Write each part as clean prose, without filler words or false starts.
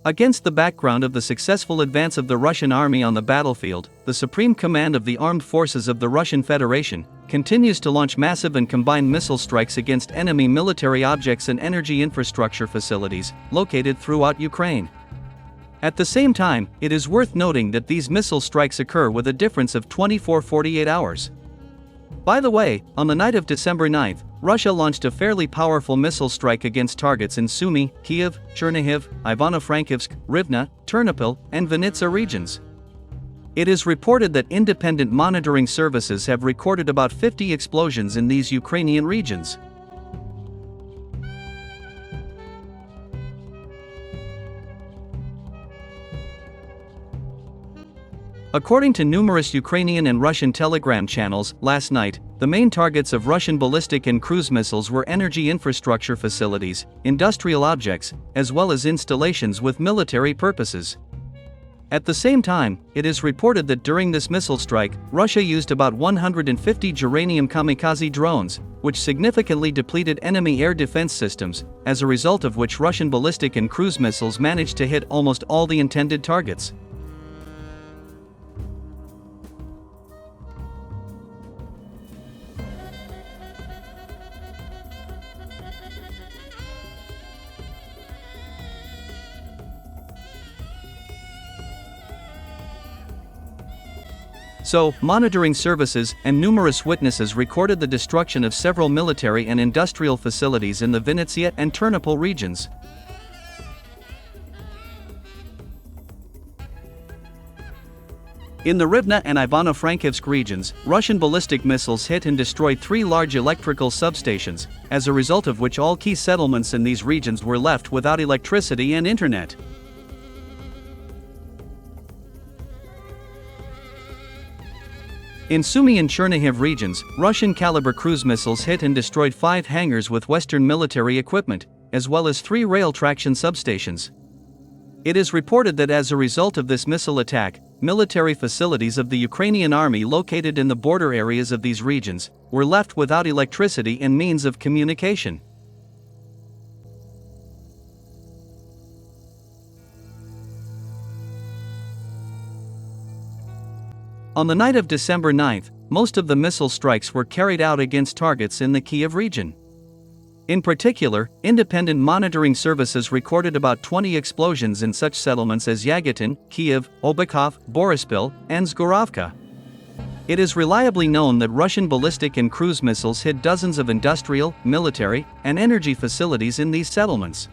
Against the background of the successful advance of the Russian army on the battlefield, the Supreme Command of the Armed Forces of the Russian Federation continues to launch massive and combined missile strikes against enemy military objects and energy infrastructure facilities located throughout Ukraine. At the same time, it is worth noting that these missile strikes occur with a difference of 24-48 hours. By the way, on the night of December 9th, Russia launched a fairly powerful missile strike against targets in Sumy, Kiev, Chernihiv, Ivano-Frankivsk, Rivne, Ternopil, and Vinitsa regions. It is reported that independent monitoring services have recorded about 50 explosions in these Ukrainian regions. According to numerous Ukrainian and Russian telegram channels, last night, the main targets of Russian ballistic and cruise missiles were energy infrastructure facilities, industrial objects, as well as installations with military purposes. At the same time, it is reported that during this missile strike, Russia used about 150 geranium kamikaze drones, which significantly depleted enemy air defense systems, as a result of which Russian ballistic and cruise missiles managed to hit almost all the intended targets. So, monitoring services and numerous witnesses recorded the destruction of several military and industrial facilities in the Vinitsa and Ternopil regions. In the Rivne and Ivano-Frankivsk regions, Russian ballistic missiles hit and destroyed 3 large electrical substations, as a result of which all key settlements in these regions were left without electricity and internet. In Sumy and Chernihiv regions, Russian-caliber cruise missiles hit and destroyed 5 hangars with Western military equipment, as well as 3 rail traction substations. It is reported that as a result of this missile attack, military facilities of the Ukrainian army located in the border areas of these regions were left without electricity and means of communication. On the night of December 9th, most of the missile strikes were carried out against targets in the Kiev region. In particular, independent monitoring services recorded about 20 explosions in such settlements as Yagitin, Kiev, Obakov, Boryspil, and Zgorovka. It is reliably known that Russian ballistic and cruise missiles hit dozens of industrial, military, and energy facilities in these settlements.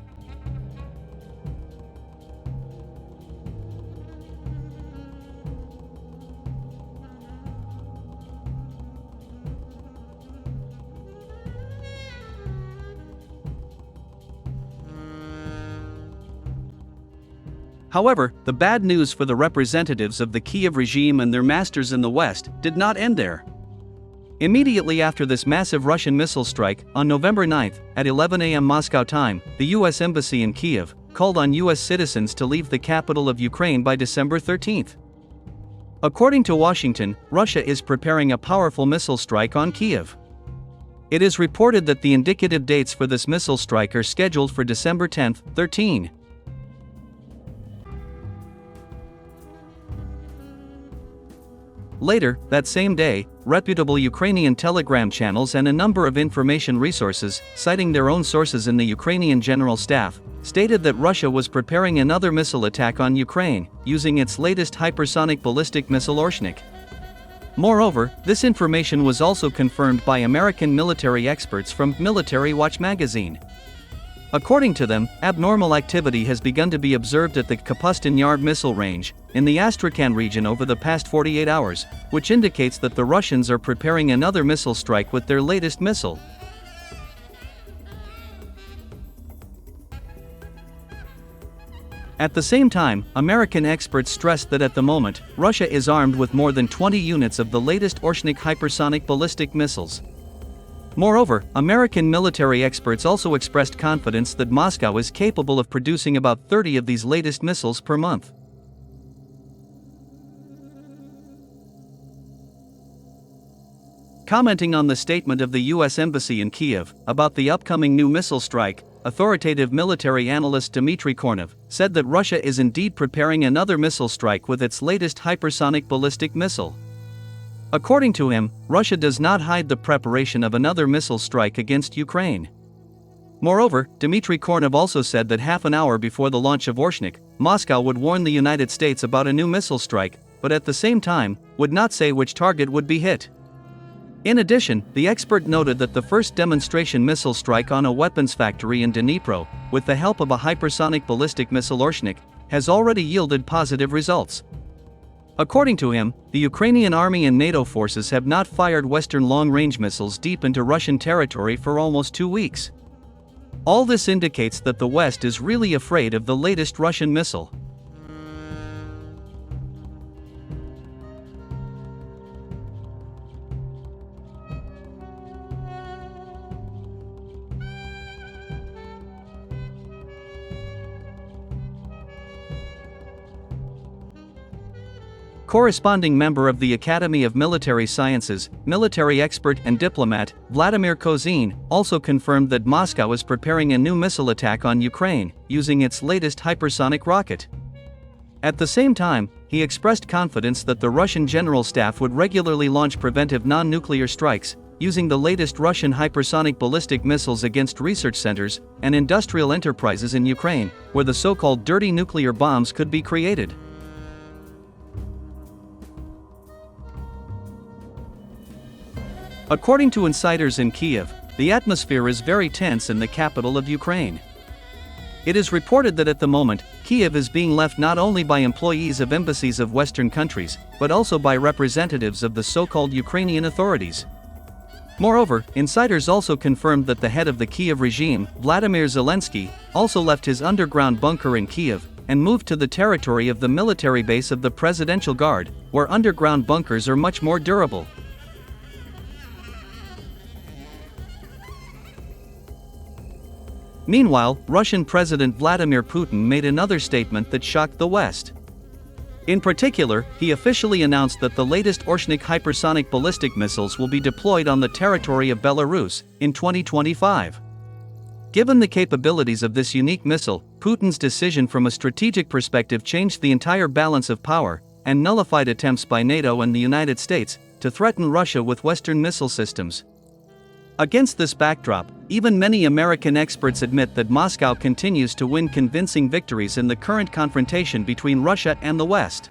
However, the bad news for the representatives of the Kiev regime and their masters in the West did not end there. Immediately after this massive Russian missile strike, on November 9, at 11 a.m. Moscow time, the U.S. Embassy in Kiev called on U.S. citizens to leave the capital of Ukraine by December 13. According to Washington, Russia is preparing a powerful missile strike on Kiev. It is reported that the indicative dates for this missile strike are scheduled for December 10, 13. Later, that same day, reputable Ukrainian telegram channels and a number of information resources, citing their own sources in the Ukrainian General Staff, stated that Russia was preparing another missile attack on Ukraine, using its latest hypersonic ballistic missile Oreshnik. Moreover, this information was also confirmed by American military experts from Military Watch magazine. According to them, abnormal activity has begun to be observed at the Kapustin Yar missile range, in the Astrakhan region over the past 48 hours, which indicates that the Russians are preparing another missile strike with their latest missile. At the same time, American experts stressed that at the moment, Russia is armed with more than 20 units of the latest Oreshnik hypersonic ballistic missiles. Moreover, American military experts also expressed confidence that Moscow is capable of producing about 30 of these latest missiles per month. Commenting on the statement of the U.S. Embassy in Kiev about the upcoming new missile strike, authoritative military analyst Dmitry Kornev said that Russia is indeed preparing another missile strike with its latest hypersonic ballistic missile. According to him, Russia does not hide the preparation of another missile strike against Ukraine. Moreover, Dmitry Kornev also said that half an hour before the launch of Oreshnik, Moscow would warn the United States about a new missile strike, but at the same time, would not say which target would be hit. In addition, the expert noted that the first demonstration missile strike on a weapons factory in Dnipro, with the help of a hypersonic ballistic missile Oreshnik, has already yielded positive results. According to him, the Ukrainian army and NATO forces have not fired Western long-range missiles deep into Russian territory for almost 2 weeks. All this indicates that the West is really afraid of the latest Russian missile. Corresponding member of the Academy of Military Sciences, military expert and diplomat, Vladimir Kozin, also confirmed that Moscow is preparing a new missile attack on Ukraine, using its latest hypersonic rocket. At the same time, he expressed confidence that the Russian General Staff would regularly launch preventive non-nuclear strikes, using the latest Russian hypersonic ballistic missiles against research centers and industrial enterprises in Ukraine, where the so-called dirty nuclear bombs could be created. According to insiders in Kiev, the atmosphere is very tense in the capital of Ukraine. It is reported that at the moment, Kiev is being left not only by employees of embassies of Western countries, but also by representatives of the so-called Ukrainian authorities. Moreover, insiders also confirmed that the head of the Kiev regime, Vladimir Zelensky, also left his underground bunker in Kiev and moved to the territory of the military base of the Presidential Guard, where underground bunkers are much more durable. Meanwhile, Russian President Vladimir Putin made another statement that shocked the West. In particular, he officially announced that the latest Oreshnik hypersonic ballistic missiles will be deployed on the territory of Belarus in 2025. Given the capabilities of this unique missile, Putin's decision from a strategic perspective changed the entire balance of power and nullified attempts by NATO and the United States to threaten Russia with Western missile systems. Against this backdrop, even many American experts admit that Moscow continues to win convincing victories in the current confrontation between Russia and the West.